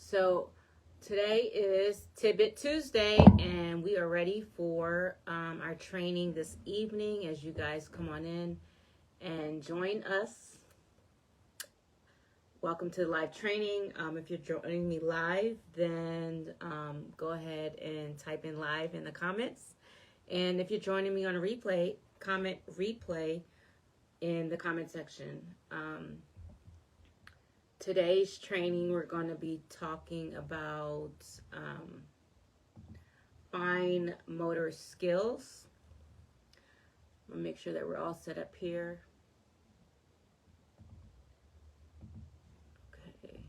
So today is Tidbit Tuesday, and we are ready for our training this evening. As you guys come on in and join us, welcome to the live training. If you're joining me live, then go ahead and type in live in the comments. And if you're joining me on a replay, comment replay in the comment section. Today's training, we're going to be talking about fine motor skills. I'm going to make sure that we're all set up here. Okay.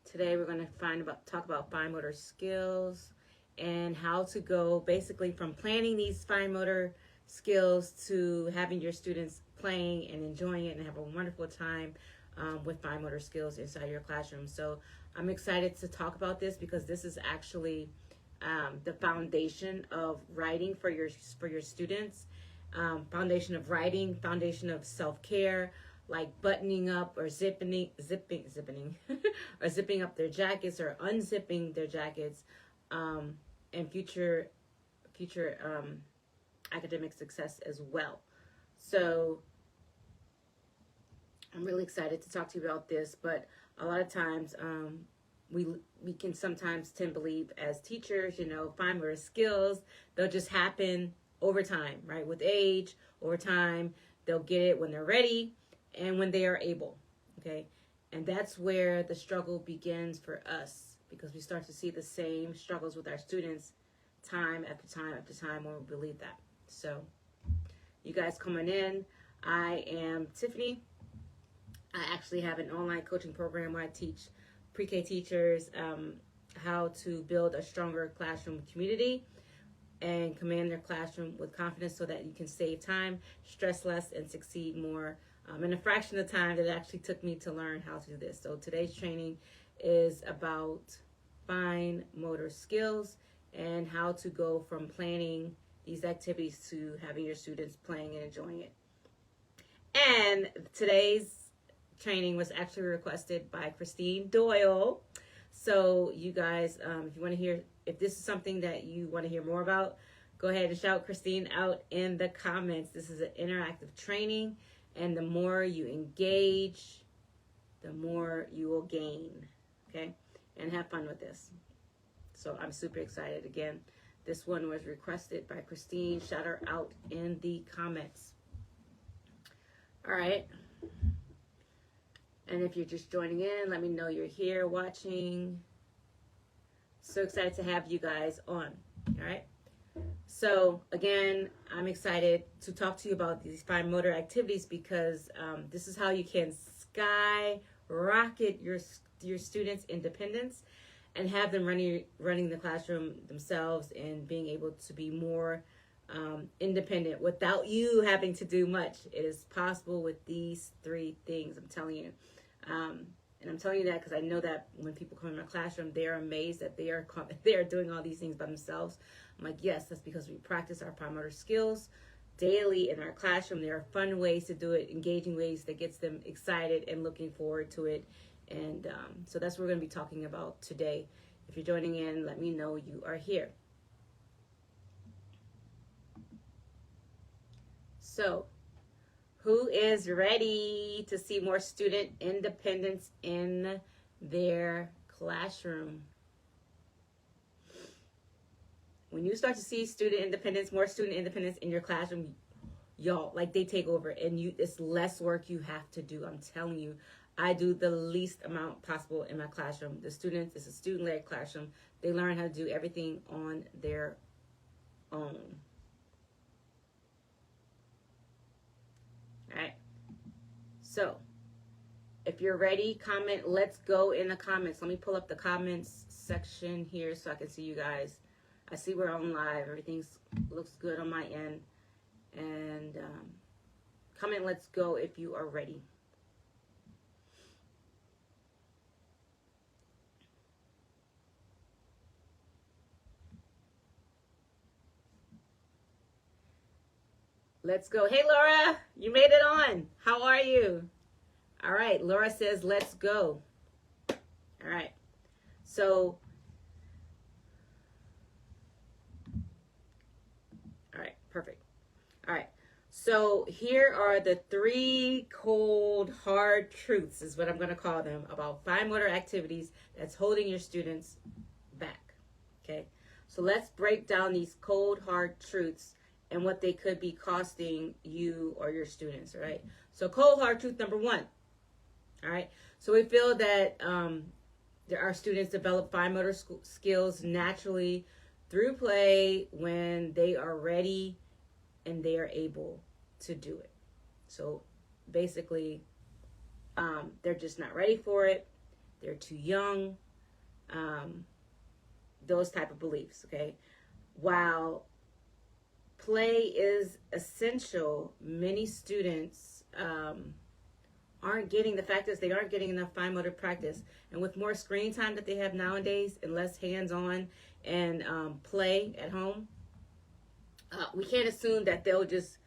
Today we're going to talk about fine motor skills and how to go basically from planning these fine motor skills to having your students playing and enjoying it and have a wonderful time with fine motor skills inside your classroom. So I'm excited to talk about this because this is actually the foundation of writing for your students. Foundation of writing, foundation of self-care, like buttoning up or zipping or zipping up their jackets or unzipping their jackets, and future academic success as well. So I'm really excited to talk to you about this, but a lot of times we can sometimes tend to believe as teachers, fine motor skills, they'll just happen over time, right? With age, over time, they'll get it when they're ready and when they are able, okay? And that's where the struggle begins for us, because we start to see the same struggles with our students time after time after time when we believe that. So you guys coming in, I am Tiffany. I actually have an online coaching program where I teach pre-K teachers how to build a stronger classroom community and command their classroom with confidence so that you can save time, stress less, and succeed more in a fraction of the time that it actually took me to learn how to do this. So today's training is about fine motor skills and how to go from planning these activities to having your students playing and enjoying it. And today's training was actually requested by Christine Doyle. So you guys, if you want to hear, if this is something that you want to hear more about, go ahead and shout Christine out in the comments. This is an interactive training, and the more you engage, the more you will gain, okay? And have fun with this. So I'm super excited. Again, this one was requested by Christine. Shout her out in the comments. All right. And if you're just joining in, let me know you're here watching. So excited to have you guys on. All right. So again, I'm excited to talk to you about these fine motor activities because this is how you can skyrocket your students' independence and have them running the classroom themselves and being able to be more independent without you having to do much. It is possible with these three things, I'm telling you. And I'm telling you that because I know that when people come in my classroom, they are amazed that they are doing all these things by themselves. I'm like, yes, that's because we practice our fine motor skills daily in our classroom. There are fun ways to do it, engaging ways that gets them excited and looking forward to it. And so that's what we're going to be talking about today. If you're joining in, let me know you are here. So, who is ready to see more student independence in their classroom? When you start to see student independence, more student independence in your classroom, y'all, like they take over and it's less work you have to do. I'm telling you. I do the least amount possible in my classroom. The students, it's a student-led classroom. They learn how to do everything on their own. All right. So, if you're ready, comment, let's go in the comments. Let me pull up the comments section here so I can see you guys. I see we're on live. Everything looks good on my end. And comment, let's go if you are ready. Let's go. Hey, Laura, you made it on. How are you? All right, Laura says, let's go. All right. So, all right, perfect. All right. So here are the 3 cold, hard truths, is what I'm going to call them, about fine motor activities that's holding your students back. Okay. So let's break down these cold, hard truths and what they could be costing you or your students. All right. So cold, hard truth number 1. All right. So we feel that our students develop fine motor skills naturally through play when they are ready and they are able to do it. So basically, they're just not ready for it. They're too young. Those type of beliefs, okay? While play is essential, many students aren't getting, the fact is they aren't getting enough fine motor practice. And with more screen time that they have nowadays and less hands-on and play at home, we can't assume that they'll just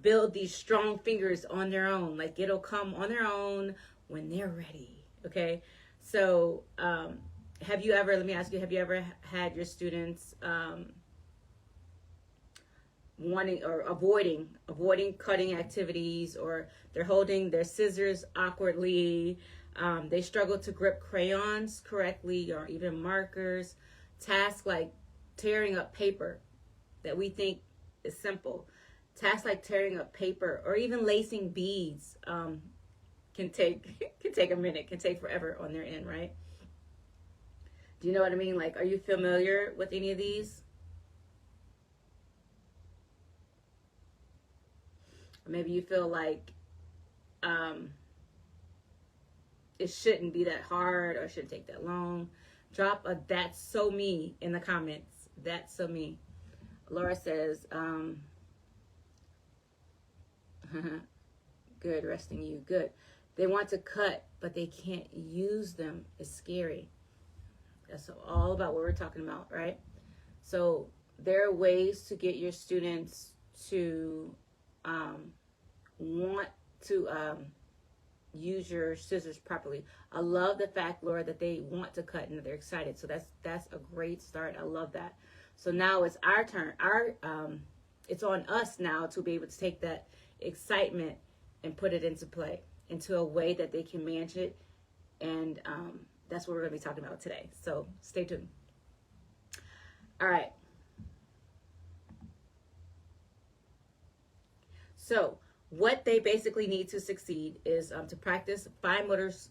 build these strong fingers on their own. Like, it'll come on their own when they're ready, okay? So have you ever, let me ask you, have you ever had your students wanting or avoiding cutting activities, or they're holding their scissors awkwardly, they struggle to grip crayons correctly or even markers, tasks like tearing up paper that we think is simple. Tasks like tearing up paper or even lacing beads can take a minute, can take forever on their end, right? Do you know what I mean? Like, are you familiar with any of these? Or maybe you feel like it shouldn't be that hard or it shouldn't take that long. Drop a "that's so me" in the comments. That's so me. Laura says, good, resting you. Good. They want to cut, but they can't use them. It's scary. That's all about what we're talking about, right? So there are ways to get your students to want to use your scissors properly. I love the fact, Laura, that they want to cut and that they're excited. So that's a great start. I love that. So now it's our turn. It's on us now to be able to take that excitement and put it into play, into a way that they can manage it. And that's what we're going to be talking about today. So stay tuned. All right. So what they basically need to succeed is to practice fine motors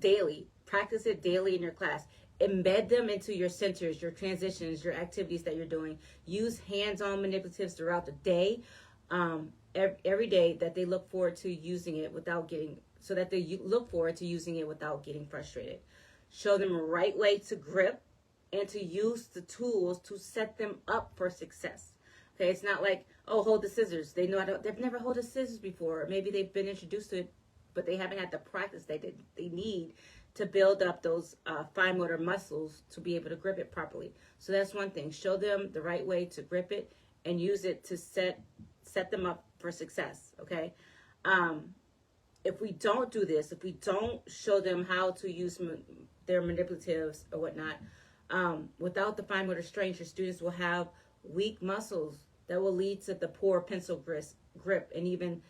daily. Practice it daily in your class. Embed them into your centers, your transitions, your activities that you're doing. Use hands-on manipulatives throughout the day, every day, that they look forward to using it without getting, so that they look forward to using it without getting frustrated. Show them a right way to grip and to use the tools to set them up for success. Okay, it's not like, oh, hold the scissors. They know they've never held the scissors before. Or maybe they've been introduced to it, but they haven't had the practice they need to build up those fine motor muscles to be able to grip it properly. So that's one thing. Show them the right way to grip it and use it to set them up for success, okay? If we don't do this, if we don't show them how to use their manipulatives or whatnot, without the fine motor strength, your students will have weak muscles that will lead to the poor pencil grip and even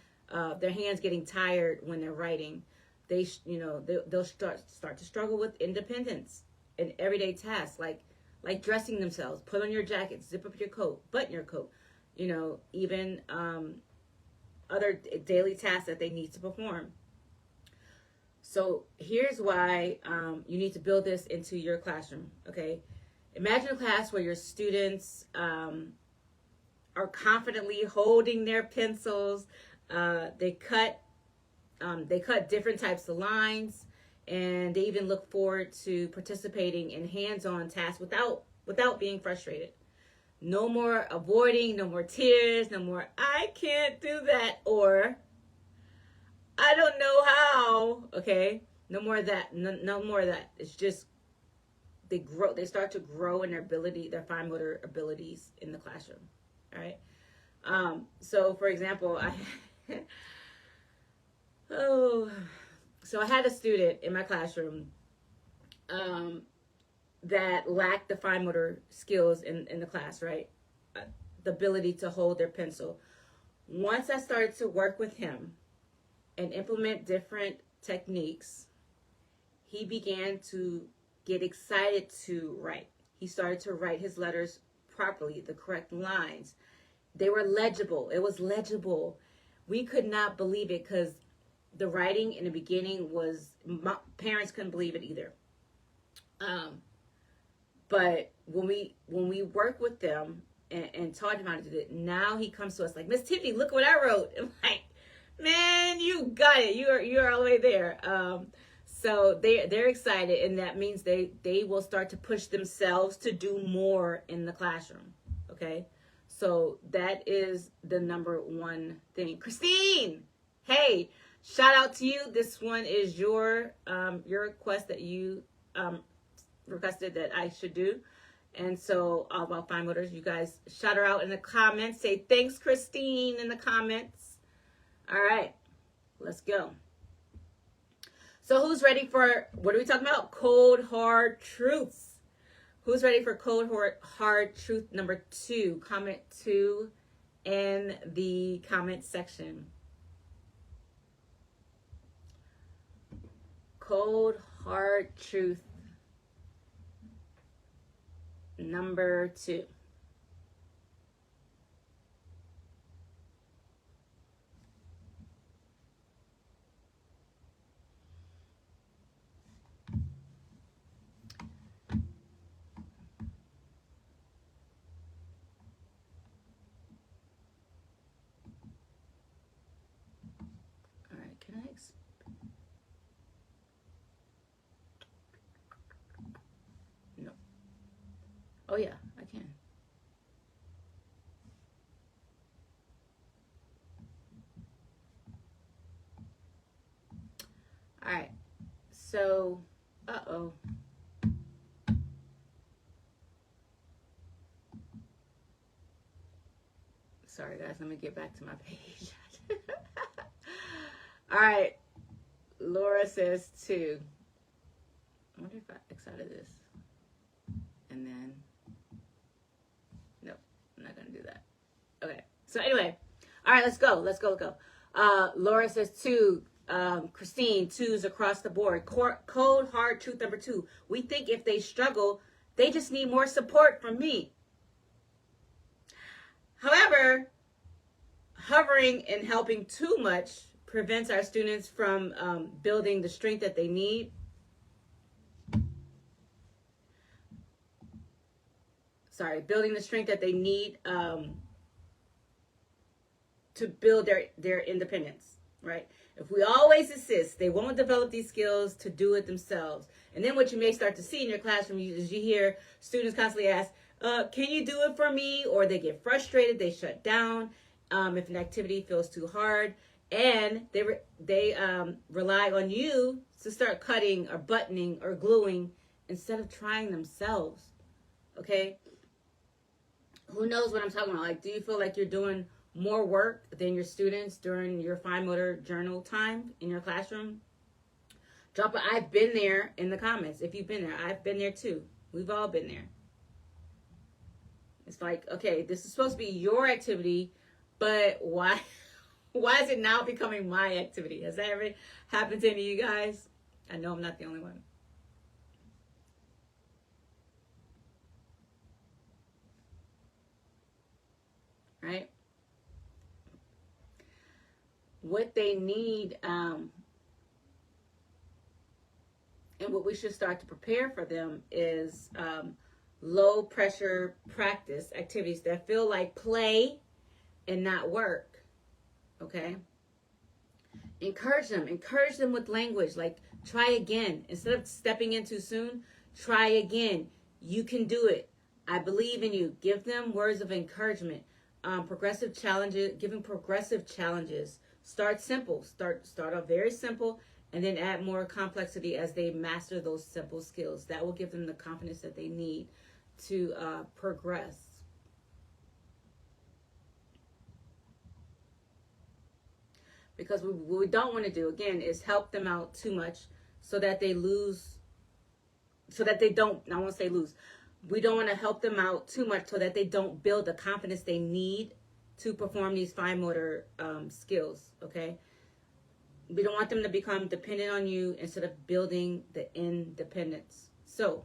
their hands getting tired when they're writing. They'll start to struggle with independence in everyday tasks like dressing themselves. Put on your jacket, zip up your coat, button your coat. Even other daily tasks that they need to perform. So here's why you need to build this into your classroom. Okay, imagine a class where your students are confidently holding their pencils. They cut different types of lines, and they even look forward to participating in hands-on tasks without being frustrated. No more avoiding, no more tears, no more "I can't do that" or "I don't know how." Okay, no more of that. No more of that. It's just they start to grow in their fine motor abilities in the classroom. All right. So for example, Oh, so I had a student in my classroom that lacked the fine motor skills in the class, right? The ability to hold their pencil. Once I started to work with him and implement different techniques, he began to get excited to write. He started to write his letters properly, the correct lines. They were legible. It was legible. We could not believe it because the writing in the beginning was, my parents couldn't believe it either. But when we work with them and taught him how to do it, now he comes to us like, Miss Tiffany, look what I wrote. I'm like, man, you got it. You're all the way there. So they're excited, and that means they will start to push themselves to do more in the classroom. Okay, so that is the number one thing. Christine, hey, shout out to you. This one is your request that you requested that I should do. And so all about fine motors, you guys shout her out in the comments. Say thanks, Christine, in the comments. All right, let's go. So who's ready for, what are we talking about? Cold, hard truths. Who's ready for cold, hard truth number 2? Comment 2 in the comment section. Cold, hard truth number 2. All right, can I no. Oh yeah, I can. All right. So, uh-oh. Sorry guys, let me get back to my page. All right. Laura says 2. I wonder if I excited this. And then, nope, I'm not going to do that. Okay. So anyway, all right, let's go. Laura says 2. Christine, 2s across the board. Cold, hard truth number 2. We think if they struggle, they just need more support from me. However, hovering and helping too much prevents our students from building the strength that they need. Building the strength that they need to build their independence, right? If we always insist, they won't develop these skills to do it themselves. And then what you may start to see in your classroom is you hear students constantly ask, can you do it for me? Or they get frustrated, they shut down if an activity feels too hard. And they rely on you to start cutting or buttoning or gluing instead of trying themselves, okay? Who knows what I'm talking about? Like, do you feel like you're doing more work than your students during your fine motor journal time in your classroom? Drop a I've been there in the comments. If you've been there, I've been there too. We've all been there. It's like, okay, this is supposed to be your activity, but why is it now becoming my activity? Has that ever happened to any of you guys? I know I'm not the only one. Right? What they need, and what we should start to prepare for them is low pressure practice activities that feel like play and not work. Okay? Encourage them with language, like try again. Instead of stepping in too soon, try again. You can do it. I believe in you. Give them words of encouragement. Progressive challenges, giving progressive challenges. Start simple. Start off very simple, and then add more complexity as they master those simple skills. That will give them the confidence that they need to progress. Because what we don't want to do, again, is help them out too much so that they lose, so that they don't, I won't say lose. We don't want to help them out too much so that they don't build the confidence they need to perform these fine motor skills, okay? We don't want them to become dependent on you instead of building the independence. So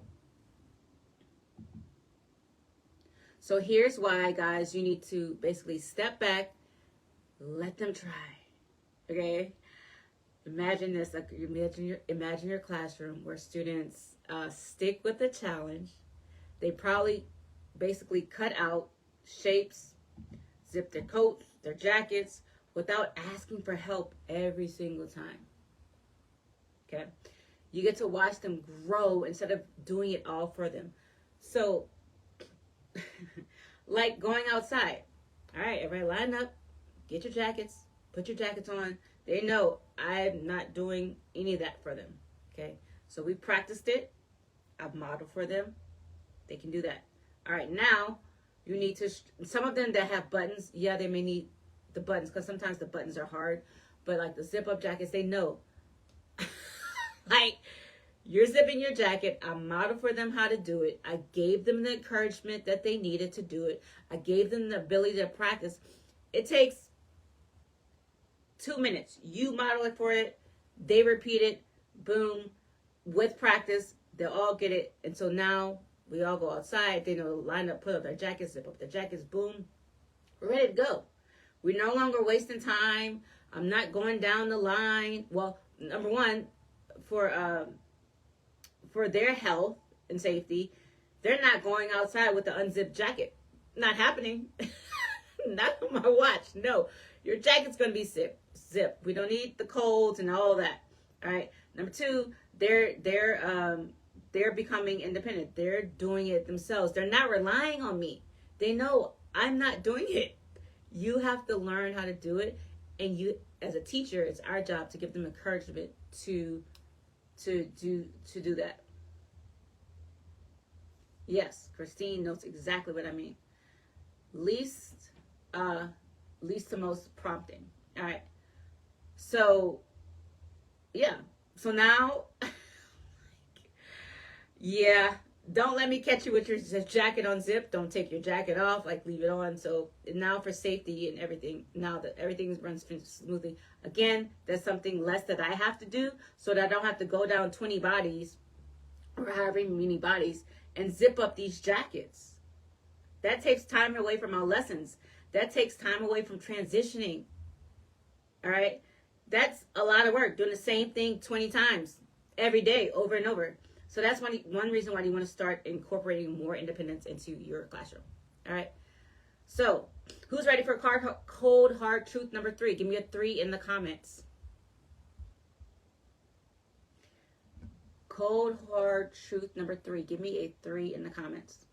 here's why, guys, you need to basically step back, let them try, okay? Imagine this, like imagine your classroom where students stick with the challenge. They probably basically cut out shapes, zip their coats, their jackets, without asking for help every single time. Okay? You get to watch them grow instead of doing it all for them. So, like going outside. All right, everybody line up, get your jackets, put your jackets on. They know I'm not doing any of that for them. Okay? So we practiced it. I've modeled for them. They can do that. All right, now you need to, some of them that have buttons, yeah, they may need the buttons because sometimes the buttons are hard, but like the zip up jackets, they know. Like, you're zipping your jacket. I modeled for them how to do it. I gave them the encouragement that they needed to do it. I gave them the ability to practice. It takes 2 minutes. You model it for it. They repeat it. Boom. With practice, they'll all get it. And so now we all go outside. They know, line up, put up their jackets, zip up their jackets. Boom. We're ready to go. We're no longer wasting time. I'm not going down the line. Well, number one, for their health and safety, they're not going outside with the unzipped jacket. Not happening. Not on my watch. No, your jacket's going to be zipped. We don't need the colds and all that. All right. Number two, they're becoming independent. They're doing it themselves. They're not relying on me. They know I'm not doing it. You have to learn how to do it. And you, as a teacher, it's our job to give them encouragement to do that. Yes, Christine knows exactly what I mean. Least to most prompting. All right. So, yeah. So now, yeah, don't let me catch you with your jacket unzipped. Don't take your jacket off, like leave it on. So now for safety and everything, now that everything runs smoothly. Again, that's something less that I have to do so that I don't have to go down 20 bodies or however many bodies and zip up these jackets. That takes time away from our lessons. That takes time away from transitioning. All right? That's a lot of work, doing the same thing 20 times every day, over and over. So that's one reason why you want to start incorporating more independence into your classroom. All right? So, who's ready for cold, hard truth number 3? Give me a 3 in the comments. Cold, hard truth number 3. Give me a 3 in the comments.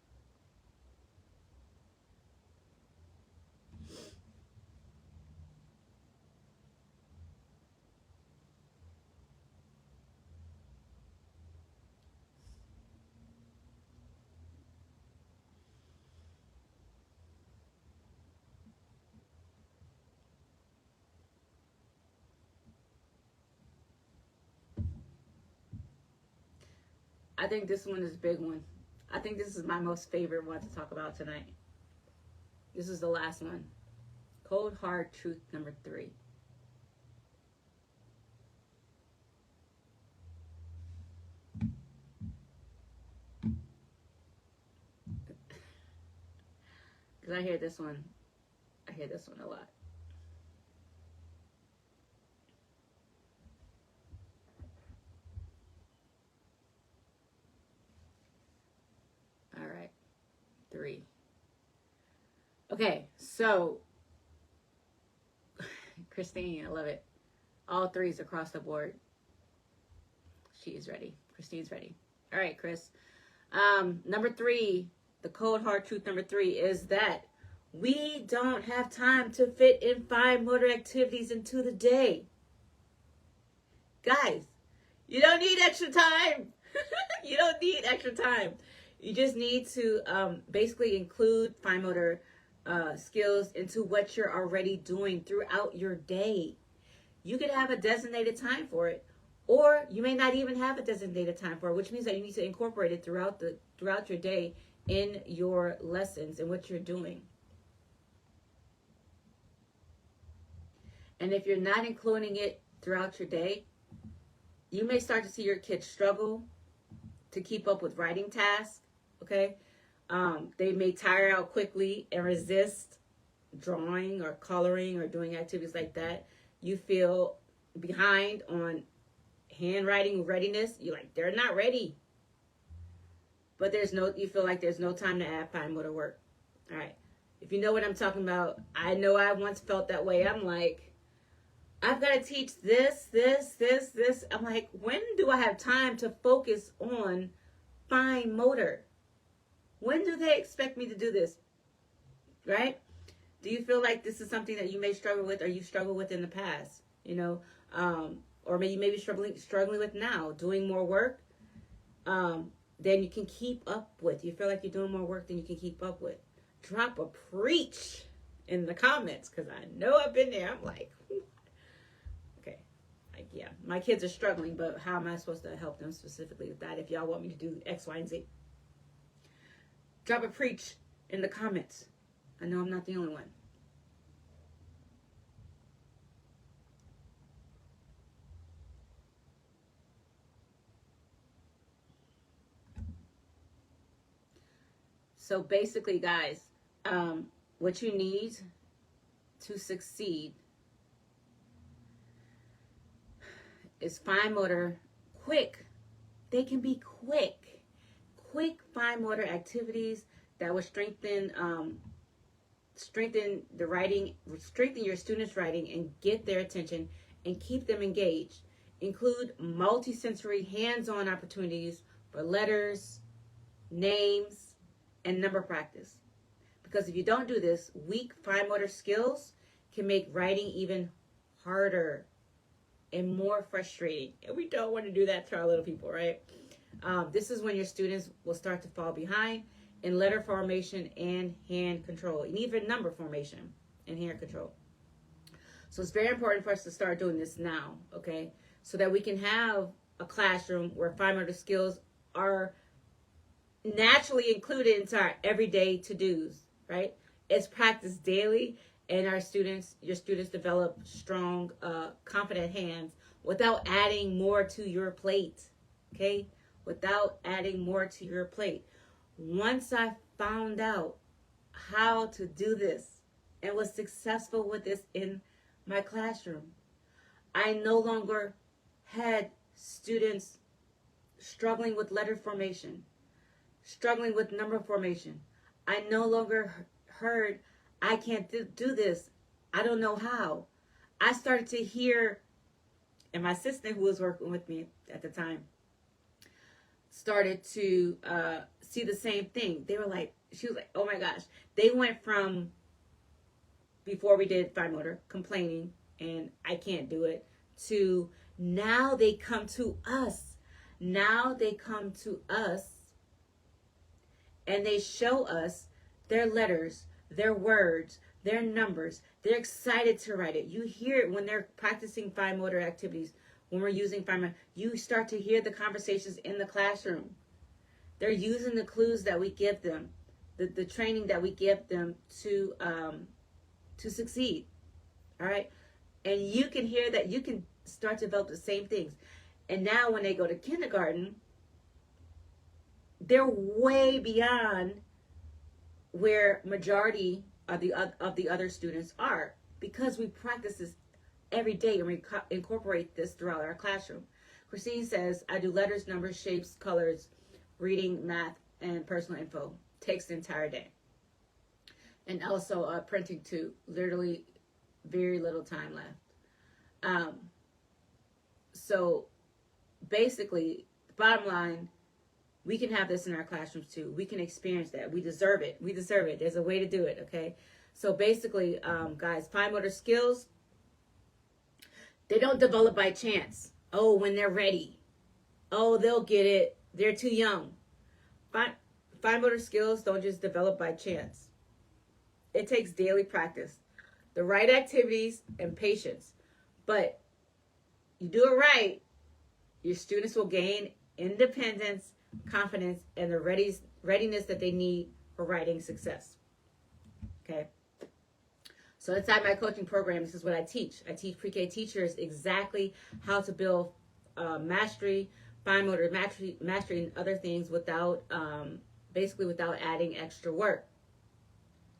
I think this one is a big one. I think this is my most favorite one to talk about tonight. This is the last one. Cold, hard truth number 3. Because I hear this one a lot. All right, 3. Okay, so Christine, I love it. All 3s across the board. She is ready. Christine's ready. All right, Chris. Number 3, the cold hard truth number 3 is that we don't have time to fit in 5 motor activities into the day. Guys, you don't need extra time. You don't need extra time. You just need to basically include fine motor skills into what you're already doing throughout your day. You could have a designated time for it, or you may not even have a designated time for it, which means that you need to incorporate it throughout your day in your lessons and what you're doing. And if you're not including it throughout your day, you may start to see your kids struggle to keep up with writing tasks, okay? They may tire out quickly and resist drawing or coloring or doing activities like that. You feel behind on handwriting readiness. You're like, they're not ready. But you feel like there's no time to add fine motor work. All right. If you know what I'm talking about, I know I once felt that way. I'm like, I've got to teach this. I'm like, when do I have time to focus on fine motor? When do they expect me to do this? Right? Do you feel like this is something that you may struggle with, or you struggled with in the past? Or maybe you may be struggling with now, doing more work than you can keep up with. You feel like you're doing more work than you can keep up with. Drop a preach in the comments, because I know I've been there. I'm like, okay, yeah, my kids are struggling, but how am I supposed to help them specifically with that if y'all want me to do X, Y, and Z? Drop a preach in the comments. I know I'm not the only one. So basically, guys, what you need to succeed is fine motor, quick. They can be quick fine motor activities that will strengthen the writing, strengthen your students' writing, and get their attention and keep them engaged. Include multisensory hands-on opportunities for letters, names, and number practice. Because if you don't do this, weak fine motor skills can make writing even harder and more frustrating. And we don't want to do that to our little people, right? This is when your students will start to fall behind in letter formation and hand control, and even number formation and hand control. So it's very important for us to start doing this now, okay? So that we can have a classroom where fine motor skills are naturally included into our everyday to-dos, right? It's practiced daily, and your students develop strong, confident hands without adding more to your plate, okay? Without adding more to your plate. Once I found out how to do this and was successful with this in my classroom, I no longer had students struggling with letter formation, struggling with number formation. I no longer heard, I can't do this. I don't know how. I started to hear, and my assistant who was working with me at the time started to see the same thing. They were like, she was like, oh my gosh. They went from, before we did fine motor, complaining and I can't do it, to now they come to us. Now they come to us and they show us their letters, their words, their numbers. They're excited to write it. You hear it when they're practicing fine motor activities. When we're using fine motor, you start to hear the conversations in the classroom. They're using the clues that we give them, the training that we give them to succeed. All right, and you can hear that. You can start to develop the same things. And now when they go to kindergarten, they're way beyond where majority of the other students are, because we practice this every day and we incorporate this throughout our classroom. Christine says, I do letters, numbers, shapes, colors, reading, math, and personal info. Takes the entire day. And also printing too. Literally very little time left. So basically, the bottom line, we can have this in our classrooms too. We can experience that. We deserve it. We deserve it. There's a way to do it, okay? So basically, guys, fine motor skills, they don't develop by chance. Oh, when they're ready. Oh, they'll get it. They're too young. Fine motor skills don't just develop by chance. It takes daily practice, the right activities, and patience. But you do it right, your students will gain independence, confidence, and the readiness that they need for writing success. Okay. So inside my coaching program, this is what I teach. I teach pre-K teachers exactly how to build mastery, fine motor mastery, and other things without, basically without adding extra work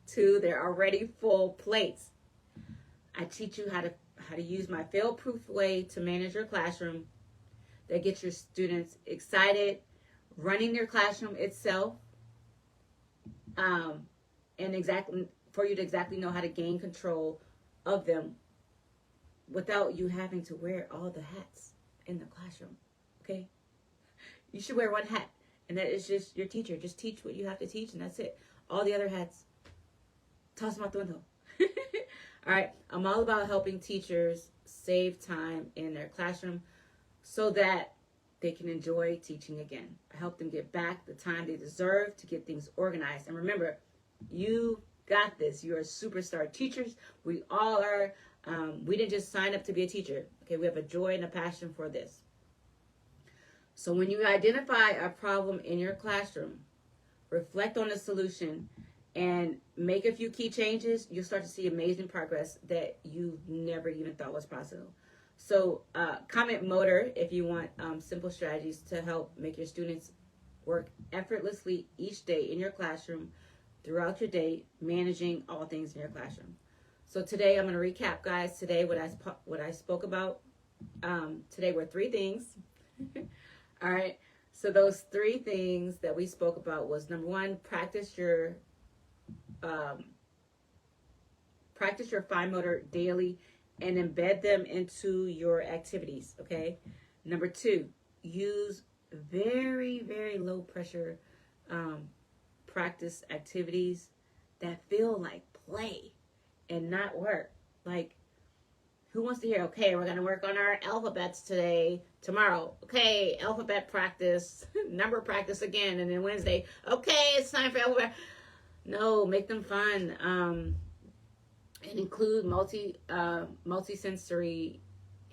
to their already full plates. I teach you how to use my fail-proof way to manage your classroom that gets your students excited, running their classroom itself, and exactly for you to exactly know how to gain control of them without you having to wear all the hats in the classroom. Okay? You should wear one hat, and that is just your teacher. Just teach what you have to teach, and that's it. All the other hats, toss them out the window. All right, I'm all about helping teachers save time in their classroom so that they can enjoy teaching again. I help them get back the time they deserve to get things organized. And remember, you got this. You're a superstar. Teachers, we all are. We didn't just sign up to be a teacher. Okay, we have a joy and a passion for this. So when you identify a problem in your classroom, reflect on the solution and make a few key changes, you'll start to see amazing progress that you never even thought was possible. So comment motor if you want simple strategies to help make your students work effortlessly each day in your classroom, throughout your day, managing all things in your classroom. So today I'm going to recap, guys. Today what I spoke about. Today were 3 things. All right. So those 3 things that we spoke about was, number 1, practice your fine motor daily and embed them into your activities. Okay. Number 2, use very, very low pressure practice activities that feel like play and not work. Like, who wants to hear, okay, we're going to work on our alphabets tomorrow. Okay, alphabet practice, number practice again. And then Wednesday, okay, it's time for alphabet. No, make them fun. And include multi-sensory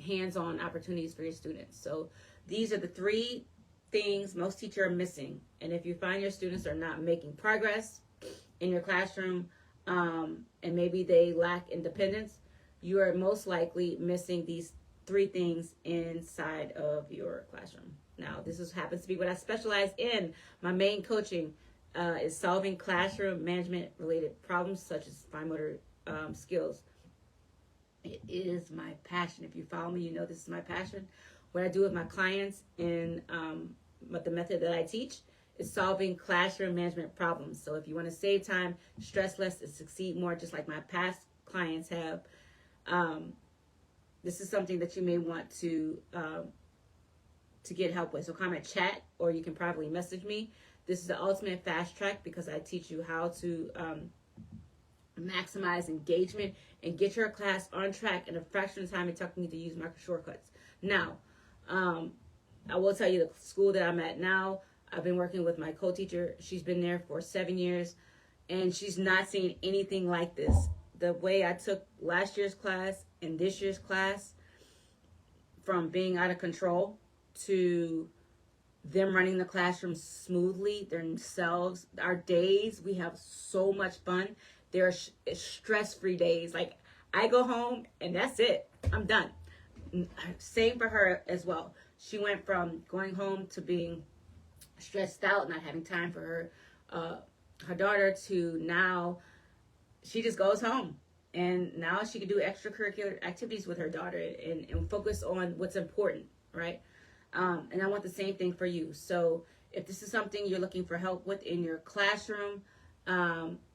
hands-on opportunities for your students. So these are the 3 things most teachers are missing. And if you find your students are not making progress in your classroom, and maybe they lack independence, you are most likely missing these 3 things inside of your classroom. Now, this happens to be what I specialize in. My main coaching is solving classroom management related problems such as fine motor skills. It is my passion. If you follow me, you know this is my passion. What I do with my clients in the method that I teach is solving classroom management problems. So if you want to save time, stress less, and succeed more, just like my past clients have, this is something that you may want to get help with. So comment chat, or you can probably message me. This is the ultimate fast track because I teach you how to maximize engagement and get your class on track in a fraction of time. It took me to use micro shortcuts. Now, I will tell you the school that I'm at now, I've been working with my co-teacher. She's been there for 7 years, and she's not seen anything like this. The way I took last year's class and this year's class, from being out of control to them running the classroom smoothly themselves. Our days, we have so much fun. They're stress-free days. Like, I go home and that's it. I'm done. Same for her as well. She went from going home to being stressed out, not having time for her daughter, to now she just goes home. And now she can do extracurricular activities with her daughter and focus on what's important, right? And I want the same thing for you. So if this is something you're looking for help with in your classroom,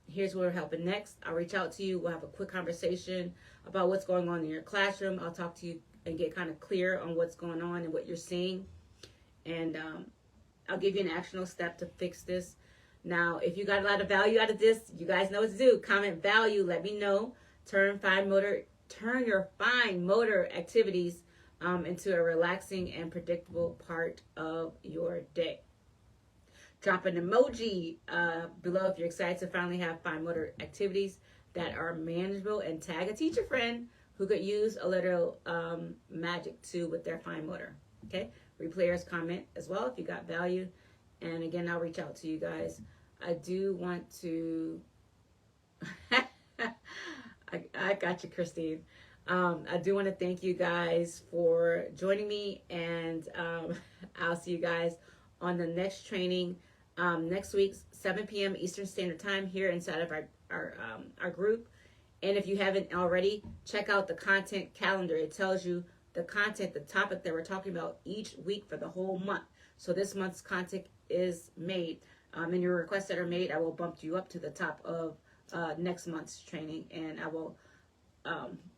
here's where we're helping next. I'll reach out to you. We'll have a quick conversation about what's going on in your classroom. I'll talk to you and get kind of clear on what's going on and what you're seeing. And I'll give you an actionable step to fix this. Now, if you got a lot of value out of this, you guys know what to do. Comment value. Let me know. Turn your fine motor activities into a relaxing and predictable part of your day. Drop an emoji below if you're excited to finally have fine motor activities that are manageable, and tag a teacher friend who could use a little magic too with their fine motor. Okay, replayers comment as well if you got value. And again, I'll reach out to you guys. I do want to I got you, Christine. I do want to thank you guys for joining me, and I'll see you guys on the next training next week, 7 p.m. Eastern Standard Time here inside of our group. And if you haven't already, check out the content calendar. It tells you the content, the topic that we're talking about each week for the whole month. So this month's content is made. And your requests that are made, I will bump you up to the top of next month's training, and I will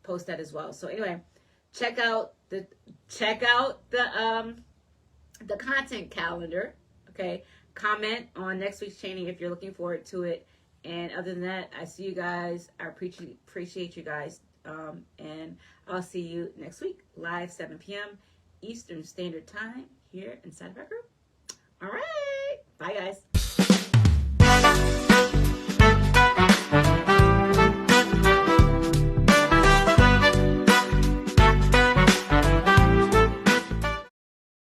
post that as well. So anyway, check out the content calendar. Okay, comment on next week's training if you're looking forward to it. And other than that, I see you guys. I appreciate you guys, and I'll see you next week live 7 p.m. Eastern Standard Time here inside of our group. All right, bye guys.